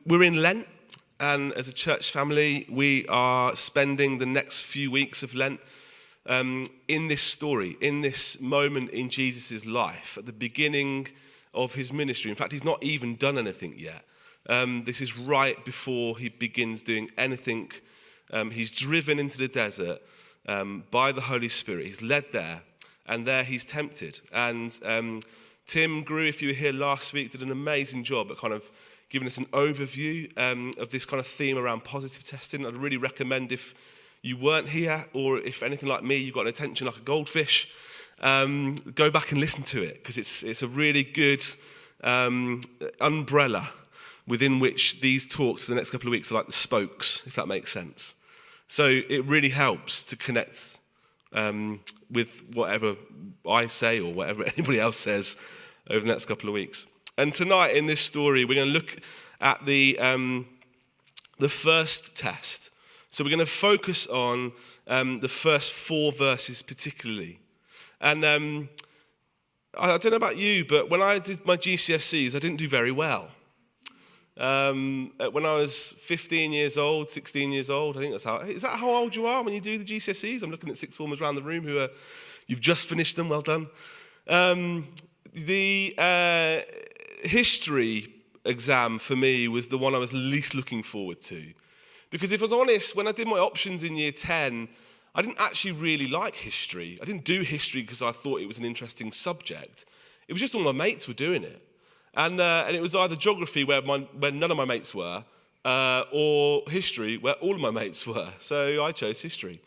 We're in Lent, and as a church family, we are spending the next few weeks of Lent in this story, in this moment in Jesus' life, at the beginning of his ministry. In fact, he's not even done anything yet. This is right before he begins doing anything. He's driven into the desert by the Holy Spirit. He's led there, and there he's tempted. And Tim Grew, if you were here last week, did an amazing job at kind of giving us an overview of this kind of theme around positive testing. I'd really recommend, if you weren't here, or if anything like me, you've got an attention like a goldfish, go back and listen to it, because it's a really good umbrella within which these talks for the next couple of weeks are like the spokes, if that makes sense. So it really helps to connect with whatever I say or whatever anybody else says over the next couple of weeks. And tonight in this story, we're going to look at the first test. So we're going to focus on the first 4 verses particularly. And I don't know about you, but when I did my GCSEs, I didn't do very well. When I was 15 years old, 16 years old, I think is that how old you are when you do the GCSEs? I'm looking at sixth formers around the room you've just finished them, well done. The history exam for me was the one I was least looking forward to. Because if I was honest, when I did my options in year 10, I didn't actually really like history. I didn't do history because I thought it was an interesting subject. It was just all my mates were doing it. And it was either geography, where none of my mates were, or history, where all of my mates were. So I chose history.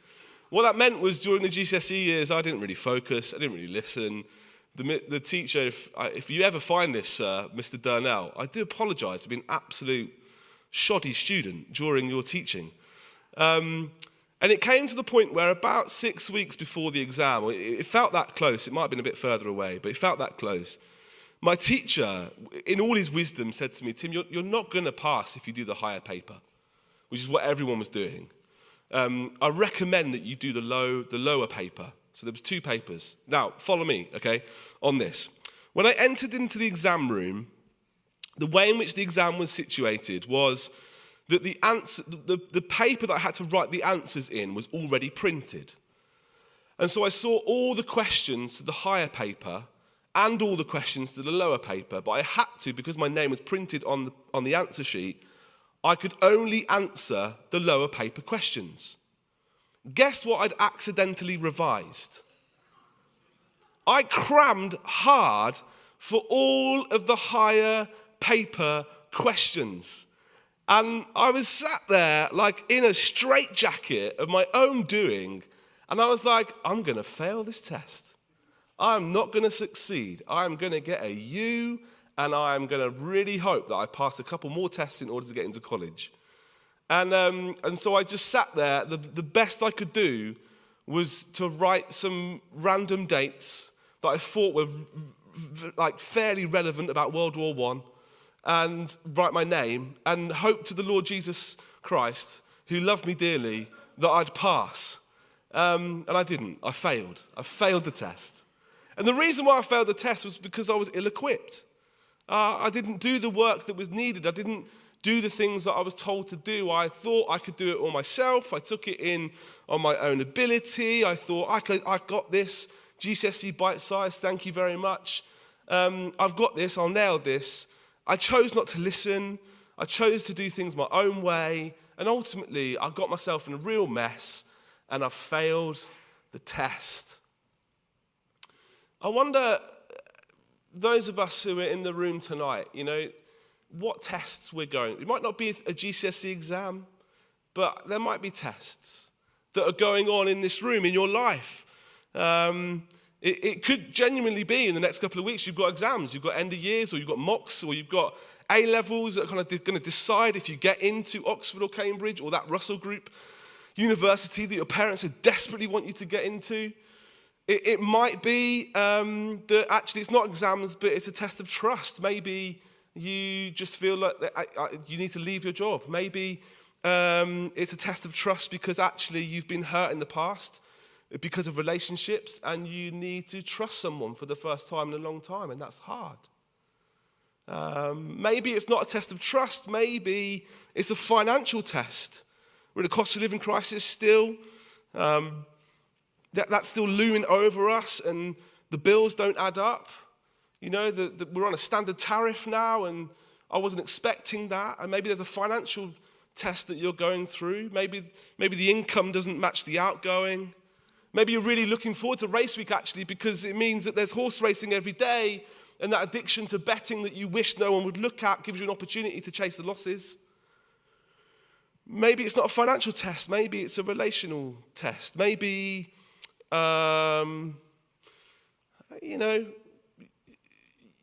What that meant was during the GCSE years, I didn't really focus, I didn't really listen. The teacher, if you ever find this, Mr. Durnell, I do apologise for being an absolute shoddy student during your teaching. And it came to the point where about 6 weeks before the exam, it felt that close. It might have been a bit further away, but it felt that close. My teacher, in all his wisdom, said to me, Tim, you're not going to pass if you do the higher paper, which is what everyone was doing. I recommend that you do the lower paper. So there was 2 papers. Now, follow me, okay, on this. When I entered into the exam room, the way in which the exam was situated was that the paper that I had to write the answers in was already printed. And so I saw all the questions to the higher paper and all the questions to the lower paper, but I had to, because my name was printed on the answer sheet, I could only answer the lower paper questions. Guess what I'd accidentally revised? I crammed hard for all of the higher paper questions. And I was sat there like in a straitjacket of my own doing, and I was like, I'm going to fail this test. I'm not going to succeed. I'm going to get a U, and I'm going to really hope that I pass a couple more tests in order to get into college. And so I just sat there. The best I could do was to write some random dates that I thought were like fairly relevant about World War I, and write my name and hope to the Lord Jesus Christ, who loved me dearly, that I'd pass. And I didn't. I failed. I failed the test. And the reason why I failed the test was because I was ill-equipped. I didn't do the work that was needed. I didn't do the things that I was told to do. I thought I could do it all myself. I took it in on my own ability. I thought, I got this. GCSE bite-sized, thank you very much. I've got this, I'll nail this. I chose not to listen. I chose to do things my own way. And ultimately, I got myself in a real mess, and I failed the test. I wonder, those of us who are in the room tonight, what tests we're going. It might not be a GCSE exam, but there might be tests that are going on in this room, in your life. It could genuinely be in the next couple of weeks you've got exams, you've got end of years, or you've got mocks, or you've got A-levels that are kind of going to decide if you get into Oxford or Cambridge or that Russell Group university that your parents so desperately want you to get into. It might be that actually it's not exams, but it's a test of trust. Maybe you just feel like you need to leave your job. Maybe it's a test of trust because actually you've been hurt in the past because of relationships, and you need to trust someone for the first time in a long time, and that's hard. Maybe it's not a test of trust. Maybe it's a financial test. We're in a cost of living crisis still. That's still looming over us, and the bills don't add up. You know, we're on a standard tariff now, and I wasn't expecting that. And maybe there's a financial test that you're going through. Maybe the income doesn't match the outgoing. Maybe you're really looking forward to race week, actually, because it means that there's horse racing every day, and that addiction to betting that you wish no one would look at gives you an opportunity to chase the losses. Maybe it's not a financial test. Maybe it's a relational test. Maybe,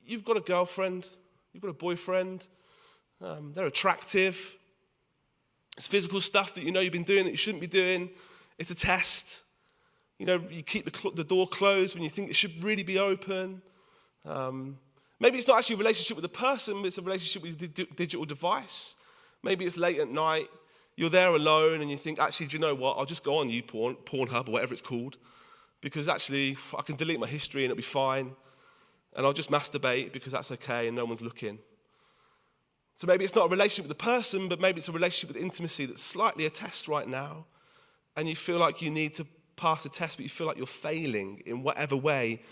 you've got a girlfriend, you've got a boyfriend, they're attractive. It's physical stuff that you know you've been doing that you shouldn't be doing. It's a test. You know, you keep the door closed when you think it should really be open. Maybe it's not actually a relationship with a person, but it's a relationship with a digital device. Maybe it's late at night, you're there alone, and you think, actually, do you know what? I'll just go on Pornhub or whatever it's called, because actually I can delete my history and it'll be fine. And I'll just masturbate because that's okay and no one's looking. So maybe it's not a relationship with the person, but maybe it's a relationship with intimacy that's slightly a test right now. And you feel like you need to pass a test, but you feel like you're failing in whatever way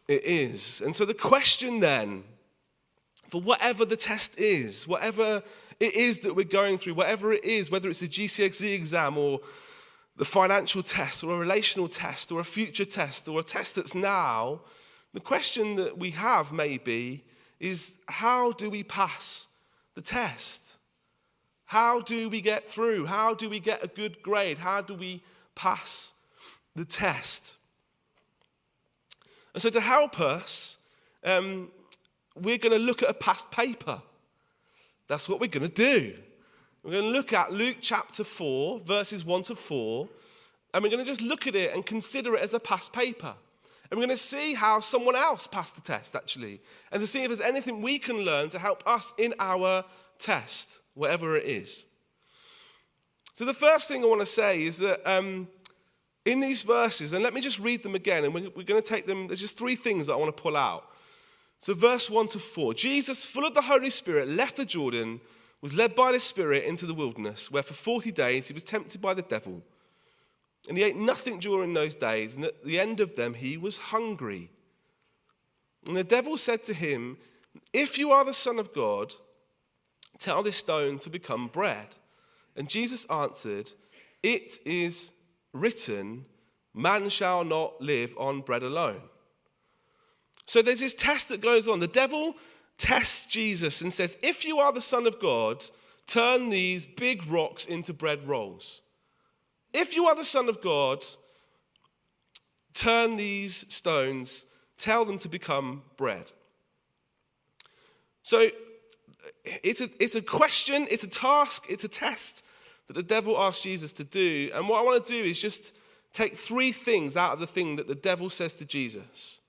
it is. And so the question then, for whatever the test is, whatever it is that we're going through, whatever it is, whether it's a GCSE exam or the financial test or a relational test or a future test or a test that's now, the question that we have maybe is, how do we pass the test? How do we get through? How do we get a good grade? How do we pass the test? And so to help us, we're going to look at a past paper. That's what we're going to do. We're going to look at Luke chapter 4, verses 1 to 4, and we're going to just look at it and consider it as a past paper. And we're going to see how someone else passed the test, actually, and to see if there's anything we can learn to help us in our test, whatever it is. So the first thing I want to say is that in these verses, and let me just read them again, and we're going to take them, there's just three things that I want to pull out. So verse 1 to 4, Jesus, full of the Holy Spirit, left the Jordan, was led by the Spirit into the wilderness, where for 40 days he was tempted by the devil. And he ate nothing during those days, and at the end of them he was hungry. And the devil said to him, if you are the Son of God, tell this stone to become bread. And Jesus answered, it is written, man shall not live on bread alone. So there's this test that goes on. The devil tests Jesus and says, if you are the Son of God, turn these big rocks into bread rolls. If you are the Son of God, turn these stones, tell them to become bread. So it's a question, it's a task, it's a test that the devil asked Jesus to do. And what I want to do is just take three things out of the thing that the devil says to Jesus.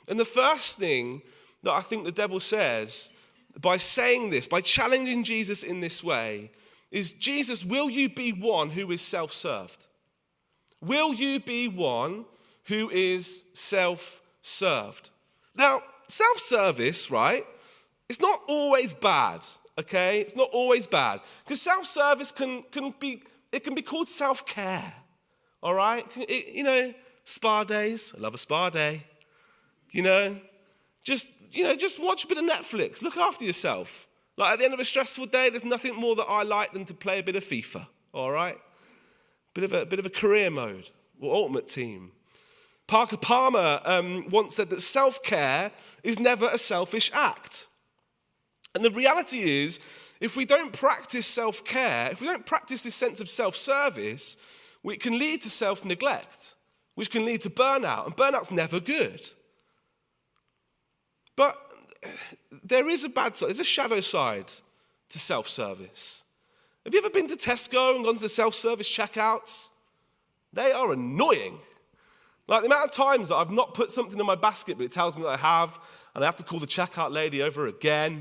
And the first thing that I think the devil says by saying this, by challenging Jesus in this way, is, Jesus, will you be one who is self-served? Will you be one who is self-served? Now, self-service, right, it's not always bad, okay? It's not always bad. Because self-service can be called self-care, all right? Spa days. I love a spa day. Just watch a bit of Netflix. Look after yourself. Like at the end of a stressful day, there's nothing more that I like than to play a bit of FIFA, all right? Bit of a career mode or ultimate team. Parker Palmer once said that self-care is never a selfish act. And the reality is, if we don't practice self-care, if we don't practice this sense of self-service, it can lead to self-neglect, which can lead to burnout, and burnout's never good. But there is a bad side, there's a shadow side to self-service. Have you ever been to Tesco and gone to the self-service checkouts? They are annoying. Like the amount of times that I've not put something in my basket, but it tells me that I have, and I have to call the checkout lady over again,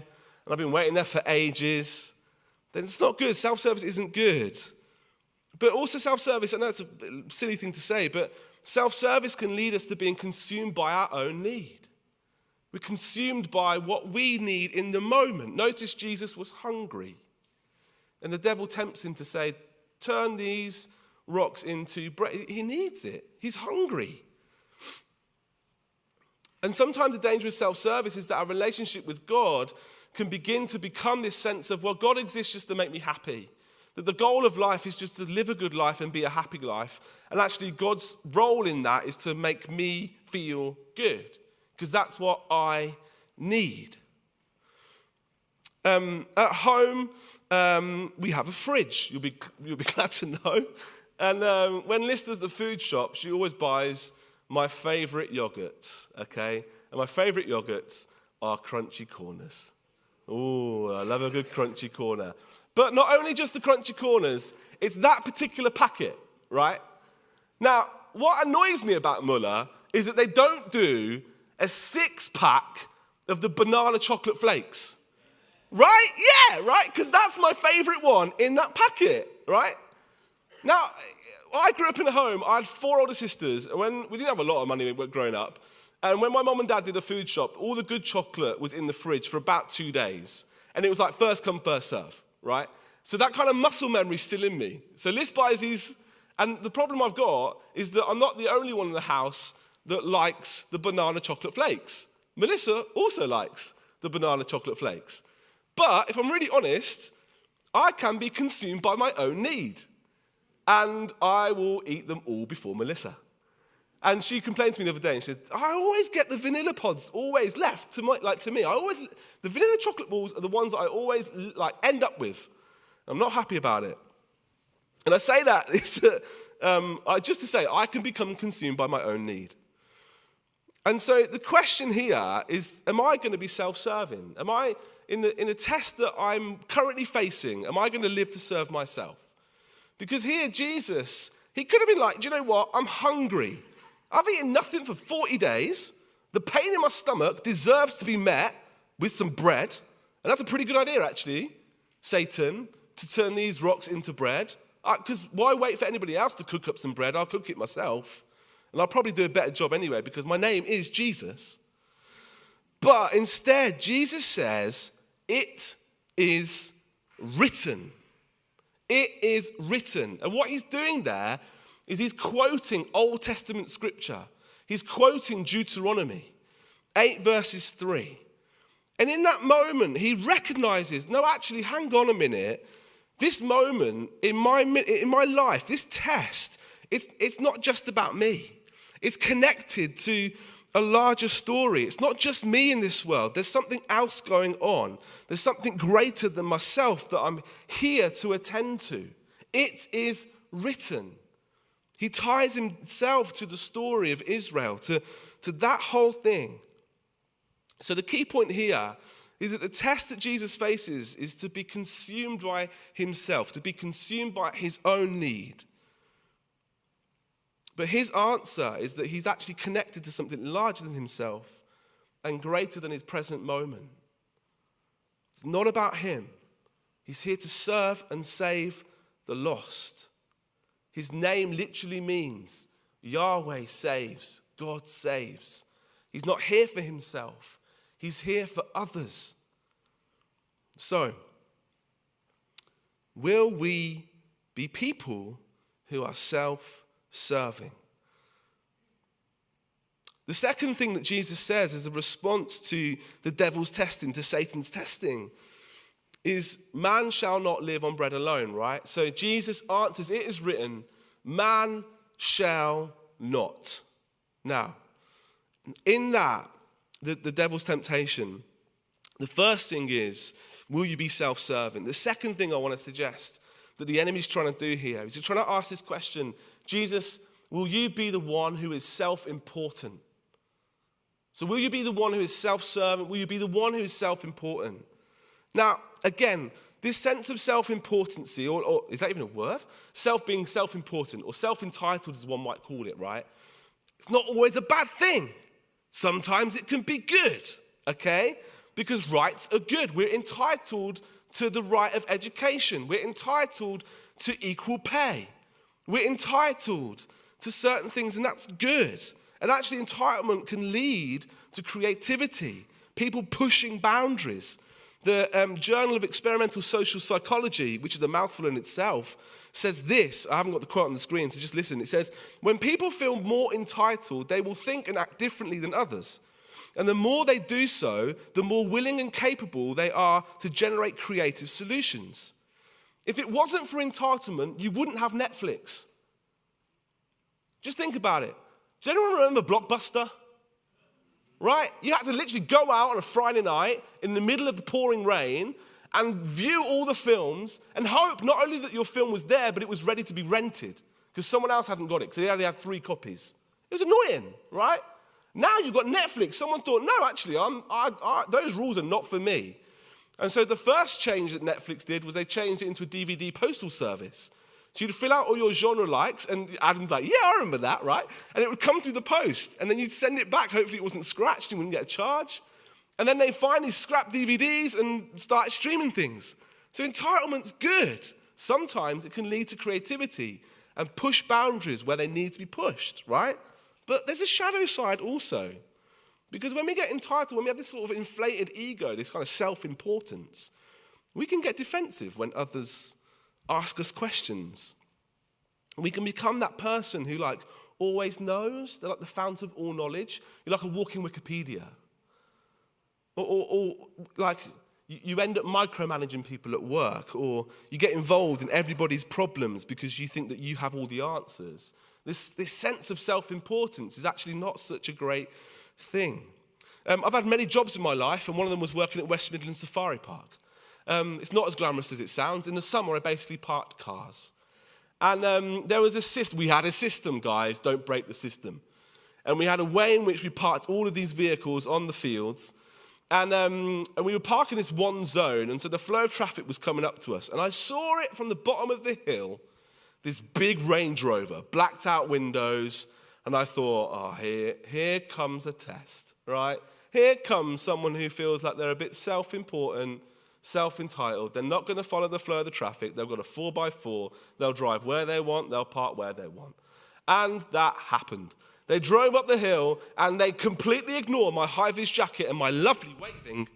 and I've been waiting there for ages. Then it's not good. Self-service isn't good. But also self-service, I know it's a silly thing to say, but self-service can lead us to being consumed by our own need. We're consumed by what we need in the moment. Notice Jesus was hungry. And the devil tempts him to say, turn these rocks into bread. He needs it. He's hungry. And sometimes the danger of self-service is that our relationship with God can begin to become this sense of, well, God exists just to make me happy. That the goal of life is just to live a good life and be a happy life. And actually God's role in that is to make me feel good. Because that's what I need. At home, we have a fridge. You'll be glad to know. And when Liz does the food shop, she always buys my favourite yogurts, okay? And my favourite yogurts are crunchy corners. Oh, I love a good crunchy corner. But not only just the crunchy corners, it's that particular packet, right? Now, what annoys me about Muller is that they don't do a 6-pack of the banana chocolate flakes. Right? Yeah, right? Because that's my favourite one in that packet, right? Now, I grew up in a home, I had 4 older sisters, and when we didn't have a lot of money when we were growing up, and when my mum and dad did a food shop, all the good chocolate was in the fridge for about 2 days. And it was like first come, first serve, right? So that kind of muscle memory is still in me. So Liz buys these, and the problem I've got is that I'm not the only one in the house that likes the banana chocolate flakes. Melissa also likes the banana chocolate flakes. But if I'm really honest, I can be consumed by my own need. And I will eat them all before Melissa. And she complained to me the other day and she said, I always get the vanilla pods always left to me. The vanilla chocolate balls are the ones that I always end up with. I'm not happy about it. And I say that just to say I can become consumed by my own need. And so the question here is, am I going to be self-serving? Am I, in a test that I'm currently facing, am I going to live to serve myself? Because here, Jesus, he could have been like, do you know what? I'm hungry. I've eaten nothing for 40 days. The pain in my stomach deserves to be met with some bread. And that's a pretty good idea, actually, Satan, to turn these rocks into bread. Because why wait for anybody else to cook up some bread? I'll cook it myself. And I'll probably do a better job anyway because my name is Jesus. But instead, Jesus says, it is written. It is written. And what he's doing there is he's quoting Old Testament scripture. He's quoting Deuteronomy 8 verses 3. And in that moment, he recognizes, no, actually, hang on a minute. This moment in my life, this test, it's not just about me. It's connected to a larger story. It's not just me in this world. There's something else going on. There's something greater than myself that I'm here to attend to. It is written. He ties himself to the story of Israel, to that whole thing. So the key point here is that the test that Jesus faces is to be consumed by himself, to be consumed by his own need. But his answer is that he's actually connected to something larger than himself and greater than his present moment. It's not about him. He's here to serve and save the lost. His name literally means Yahweh saves, God saves. He's not here for himself. He's here for others. So, will we be people who are self-serving? The second thing that Jesus says as a response to the devil's testing, to Satan's testing, is man shall not live on bread alone, right? So Jesus answers, it is written, man shall not. Now, in that, the devil's temptation, the first thing is, will you be self-serving? The second thing I want to suggest that the enemy's trying to do here is he's trying to ask this question, Jesus, will you be the one who is self-important? So will you be the one who is self-serving? Will you be the one who is self-important? Now, again, this sense of self-importancy, or is that even a word? Being self-important, or self-entitled as one might call it, right? It's not always a bad thing. Sometimes it can be good, okay? Because rights are good. We're entitled to the right of education. We're entitled to equal pay. We're entitled to certain things, and that's good. And actually, entitlement can lead to creativity, people pushing boundaries. The Journal of Experimental Social Psychology, which is a mouthful in itself, says this. I haven't got the quote on the screen, so just listen. It says, when people feel more entitled, they will think and act differently than others. And the more they do so, the more willing and capable they are to generate creative solutions. If it wasn't for entitlement, you wouldn't have Netflix. Just think about it. Does anyone remember Blockbuster? Right? You had to literally go out on a Friday night in the middle of the pouring rain and view all the films and hope not only that your film was there, but it was ready to be rented because someone else hadn't got it because they only had 3 copies. It was annoying, right? Now you've got Netflix. Someone thought, no, actually, those rules are not for me. And so the first change that Netflix did was they changed it into a DVD postal service. So you'd fill out all your genre likes, and Adam's like, yeah, I remember that, right? And it would come through the post, and then you'd send it back. Hopefully it wasn't scratched, and you wouldn't get a charge. And then they finally scrapped DVDs and started streaming things. So entitlement's good. Sometimes it can lead to creativity and push boundaries where they need to be pushed, right? But there's a shadow side also. Because when we get entitled, when we have this sort of inflated ego, this kind of self-importance, we can get defensive when others ask us questions. We can become that person who always knows. They're like the fount of all knowledge. You're like a walking Wikipedia. Or you end up micromanaging people at work, or you get involved in everybody's problems because you think that you have all the answers. This sense of self-importance is actually not such a great thing. I've had many jobs in my life, and one of them was working at West Midlands Safari Park. It's not as glamorous as it sounds. In the summer, I basically parked cars. And there was a system. We had a system, guys. Don't break the system. And we had a way in which we parked all of these vehicles on the fields. And we were parking this one zone, and so the flow of traffic was coming up to us. And I saw it from the bottom of the hill, this big Range Rover, blacked out windows. And I thought, oh, here comes a test, right? Here comes someone who feels like they're a bit self-important, self-entitled. They're not going to follow the flow of the traffic. They've got a 4x4. They'll drive where they want. They'll park where they want. And that happened. They drove up the hill, and they completely ignored my high-vis jacket and my lovely waving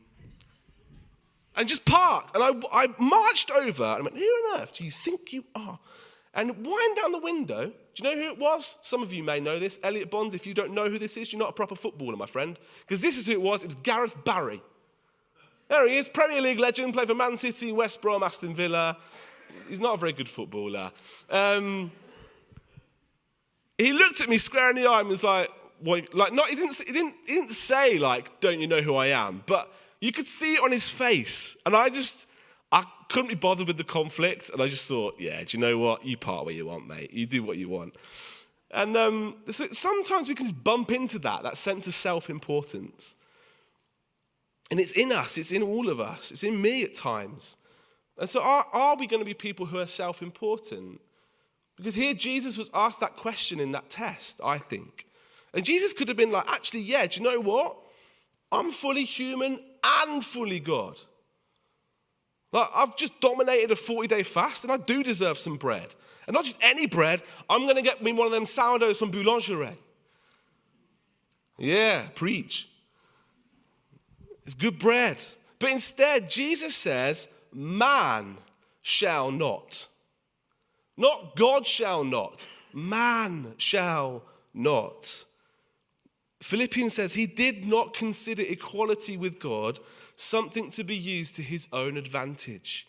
and just parked. And I marched over, and I went, who on earth do you think you are? And wind down the window. Do you know who it was? Some of you may know this. Elliot Bonds, if you don't know who this is, you're not a proper footballer, my friend. Because this is who it was. It was Gareth Barry. There he is, Premier League legend, played for Man City, West Brom, Aston Villa. He's not a very good footballer. He looked at me square in the eye and was like, he didn't say, don't you know who I am? But you could see it on his face. And I couldn't be bothered with the conflict. And I just thought, yeah, do you know what? You park where you want, mate. You do what you want. And so sometimes we can bump into that sense of self-importance. And it's in us. It's in all of us. It's in me at times. And so are we going to be people who are self-important? Because here Jesus was asked that question in that test, I think. And Jesus could have been like, actually, yeah, do you know what? I'm fully human and fully God. I've just dominated a 40-day fast, and I do deserve some bread. And not just any bread. I'm going to get me one of them sourdoughs from Boulangerie. Yeah, preach. It's good bread. But instead, Jesus says, man shall not. Not God shall not. Man shall not. Philippians says he did not consider equality with God something to be used to his own advantage.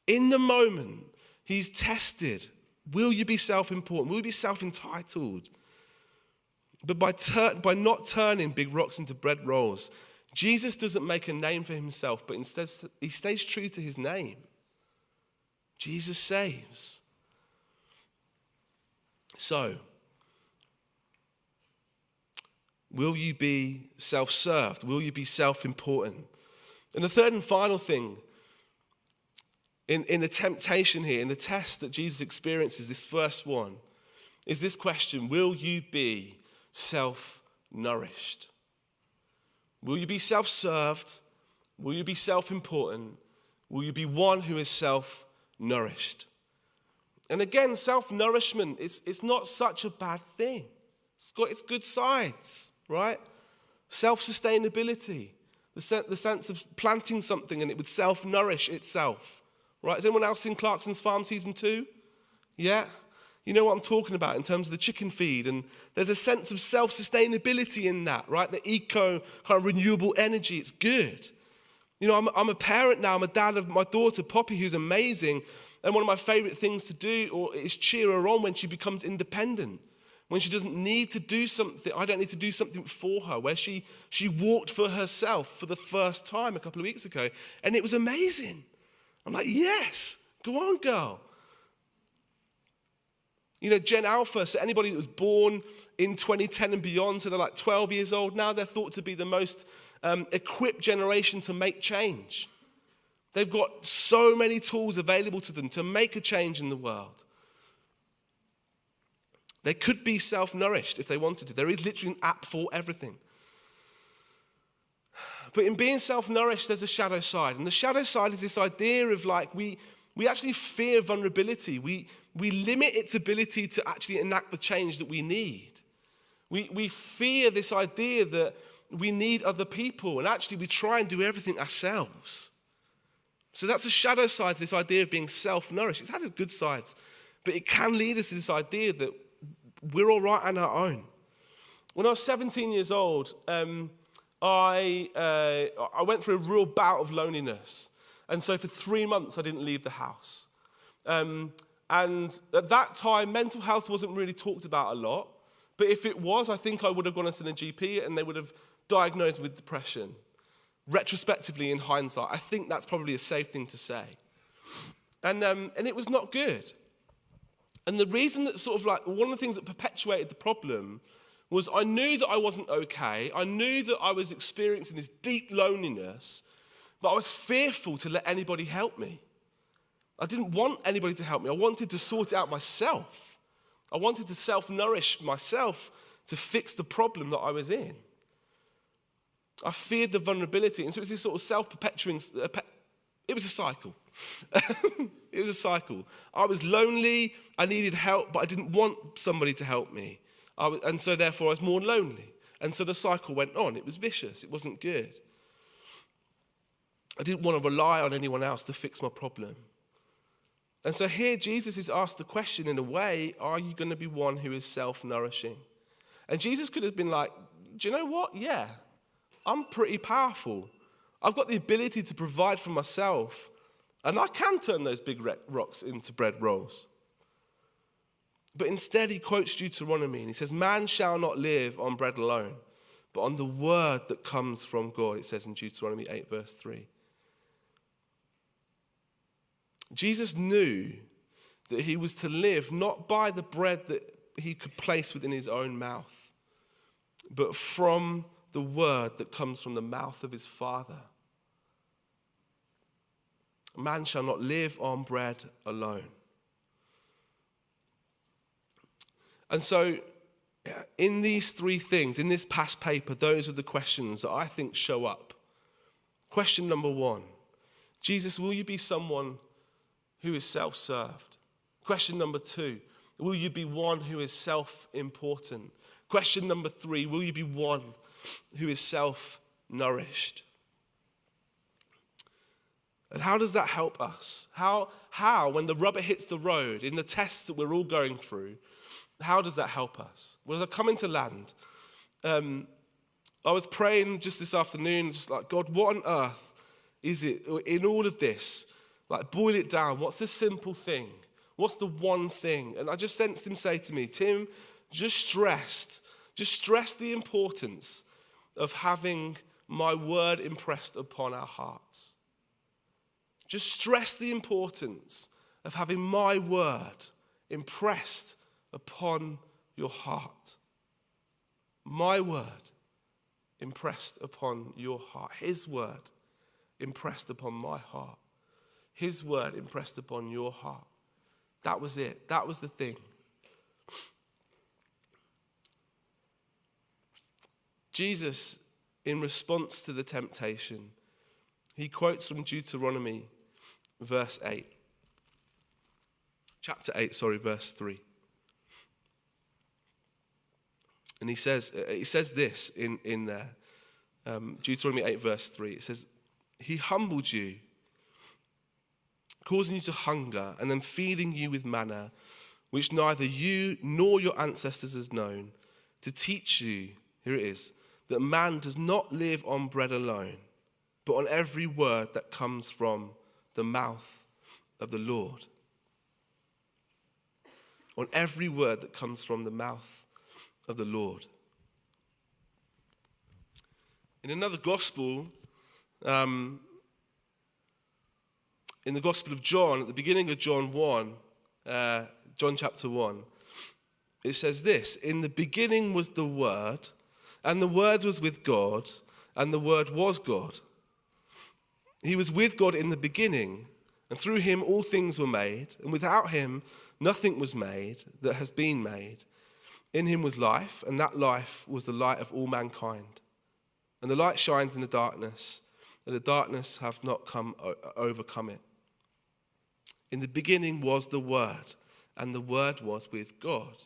In the moment, he's tested. Will you be self-important? Will you be self-entitled? But by not turning big rocks into bread rolls, Jesus doesn't make a name for himself, but instead he stays true to his name. Jesus saves. So, will you be self-served? Will you be self-important? And the third and final thing in the temptation here, in the test that Jesus experiences, this first one, is this question: will you be self-nourished? Will you be self-served? Will you be self-important? Will you be one who is self-nourished? And again, self-nourishment, it's not such a bad thing. It's got its good sides, right? Self-sustainability, the sense of planting something and it would self-nourish itself, right? Has anyone else seen Clarkson's Farm Season 2? Yeah? You know what I'm talking about in terms of the chicken feed, and there's a sense of self-sustainability in that, right? The eco kind of renewable energy, it's good. You know, I'm a parent now. I'm a dad of my daughter, Poppy, who's amazing. And one of my favorite things to do is cheer her on when she becomes independent. When she doesn't need to do something, I don't need to do something for her. Where she walked for herself for the first time a couple of weeks ago. And it was amazing. I'm like, yes, go on, girl. You know, Gen Alpha, so anybody that was born in 2010 and beyond, so they're like 12 years old now, they're thought to be the most equipped generation to make change. They've got so many tools available to them to make a change in the world. They could be self-nourished if they wanted to. There is literally an app for everything. But in being self-nourished, there's a shadow side. And the shadow side is this idea of like, we actually fear vulnerability. We limit its ability to actually enact the change that we need. We fear this idea that we need other people, and actually we try and do everything ourselves. So that's a shadow side to this idea of being self-nourished. It has its good sides, but it can lead us to this idea that we're all right on our own. When I was 17 years old, I went through a real bout of loneliness. And so for 3 months, I didn't leave the house. And at that time, mental health wasn't really talked about a lot. But if it was, I think I would have gone to the GP and they would have diagnosed with depression. Retrospectively, in hindsight, I think that's probably a safe thing to say. And it was not good. And the reason that sort of like, one of the things that perpetuated the problem was I knew that I wasn't okay. I knew that I was experiencing this deep loneliness, but I was fearful to let anybody help me. I didn't want anybody to help me. I wanted to sort it out myself. I wanted to self-nourish myself to fix the problem that I was in. I feared the vulnerability. And so it was this sort of self-perpetuating, it was a cycle. It was a cycle. I was lonely, I needed help, but I didn't want somebody to help me. And so therefore I was more lonely. And so the cycle went on. It was vicious. It wasn't good. I didn't want to rely on anyone else to fix my problem. And so here Jesus is asked the question in a way, are you going to be one who is self-nourishing? And Jesus could have been like, do you know what? Yeah, I'm pretty powerful. I've got the ability to provide for myself. And I can turn those big rocks into bread rolls. But instead he quotes Deuteronomy and he says, man shall not live on bread alone, but on the word that comes from God, it says in Deuteronomy 8 verse 3. Jesus knew that he was to live not by the bread that he could place within his own mouth, but from the word that comes from the mouth of his Father. Man shall not live on bread alone. And so, in these three things, in this past paper, those are the questions that I think show up. Question number 1, Jesus, will you be someone who is self-served? Question number 2, will you be one who is self-important? Question number 3, will you be one who is self-nourished? And how does that help us? How, when the rubber hits the road, in the tests that we're all going through, how does that help us? Well, as I come into land, I was praying just this afternoon, just like, God, what on earth is it in all of this? Like, boil it down. What's the simple thing? What's the one thing? And I just sensed him say to me, Tim, just stress the importance of having my word impressed upon our hearts. Just stress the importance of having my word impressed upon your heart. My word impressed upon your heart. His word impressed upon my heart. His word impressed upon your heart. That was it. That was the thing. Jesus, in response to the temptation, he quotes from Deuteronomy verse 8. Chapter 8, verse 3. And he says this in there, Deuteronomy 8 verse 3. It says, he humbled you, causing you to hunger, and then feeding you with manna, which neither you nor your ancestors has known, to teach you, here it is, that man does not live on bread alone, but on every word that comes from the mouth of the Lord. On every word that comes from the mouth of the Lord. In another gospel, in the Gospel of John, at the beginning of John chapter 1, it says this, in the beginning was the Word, and the Word was with God, and the Word was God. He was with God in the beginning, and through him all things were made, and without him nothing was made that has been made. In him was life, and that life was the light of all mankind. And the light shines in the darkness, and the darkness have not overcome it. In the beginning was the Word, and the Word was with God.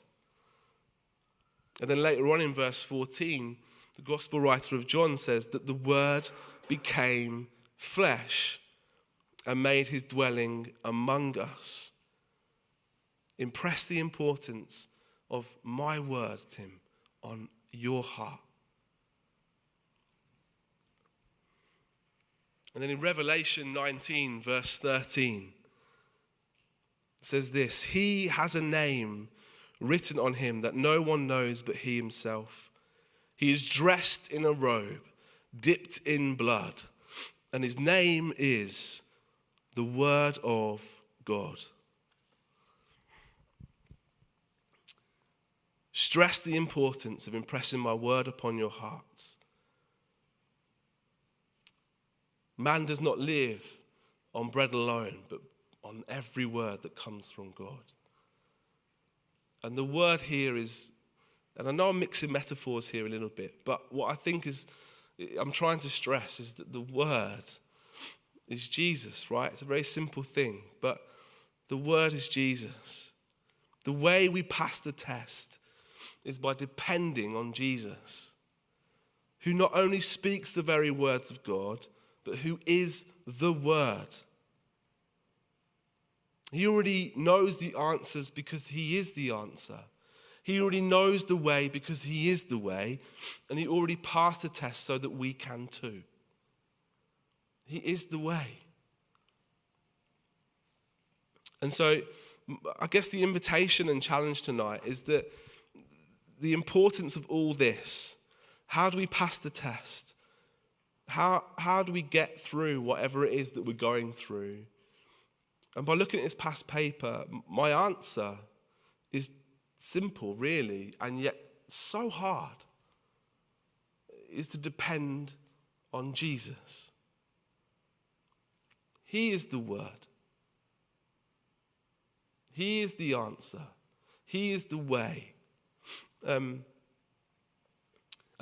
And then later on in verse 14, the gospel writer of John says that the Word became flesh and made his dwelling among us. Impress the importance of my word, Tim, on your heart. And then in Revelation 19, verse 13, it says this, he has a name written on him that no one knows but he himself. He is dressed in a robe, dipped in blood, and his name is the Word of God. Stress the importance of impressing my word upon your hearts. Man does not live on bread alone, but on every word that comes from God. And the word here is, and I know I'm mixing metaphors here a little bit, but what I think I'm trying to stress is that the word is Jesus, right? It's a very simple thing, but the word is Jesus. The way we pass the test is by depending on Jesus, who not only speaks the very words of God, but who is the Word. He already knows the answers because he is the answer. He already knows the way because he is the way, and he already passed the test so that we can too. He is the way. And so I guess the invitation and challenge tonight is that the importance of all this, how do we pass the test? How do we get through whatever it is that we're going through? And by looking at this past paper, my answer is simple, really, and yet so hard, is to depend on Jesus. He is the Word. He is the answer. He is the way. And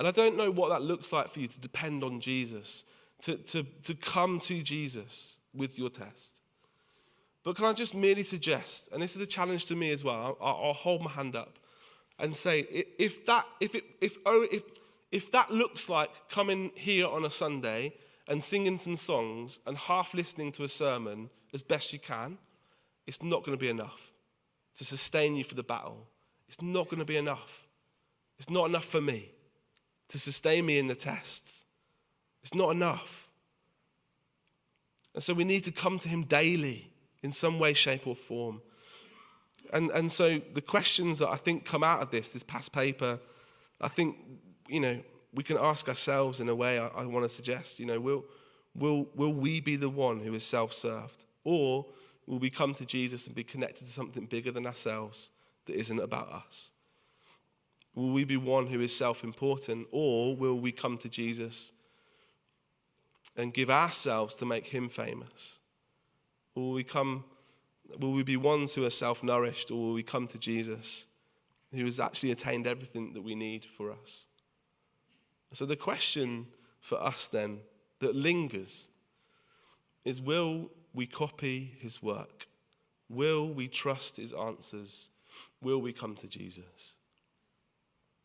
I don't know what that looks like for you to depend on Jesus, to come to Jesus with your test. But can I just merely suggest, and this is a challenge to me as well, I'll hold my hand up and say, if that looks like coming here on a Sunday and singing some songs and half listening to a sermon as best you can, it's not going to be enough to sustain you for the battle. It's not going to be enough. It's not enough for me to sustain me in the tests. It's not enough. And so we need to come to him daily in some way, shape or form. And so the questions that I think come out of this past paper, I think, we can ask ourselves in a way I want to suggest, will we be the one who is self-served? Or will we come to Jesus and be connected to something bigger than ourselves that isn't about us? Will we be one who is self-important, or will we come to Jesus and give ourselves to make him famous? Will we be ones who are self-nourished, or will we come to Jesus who has actually attained everything that we need for us? So the question for us then that lingers is, will we copy his work? Will we trust his answers? Will we come to Jesus?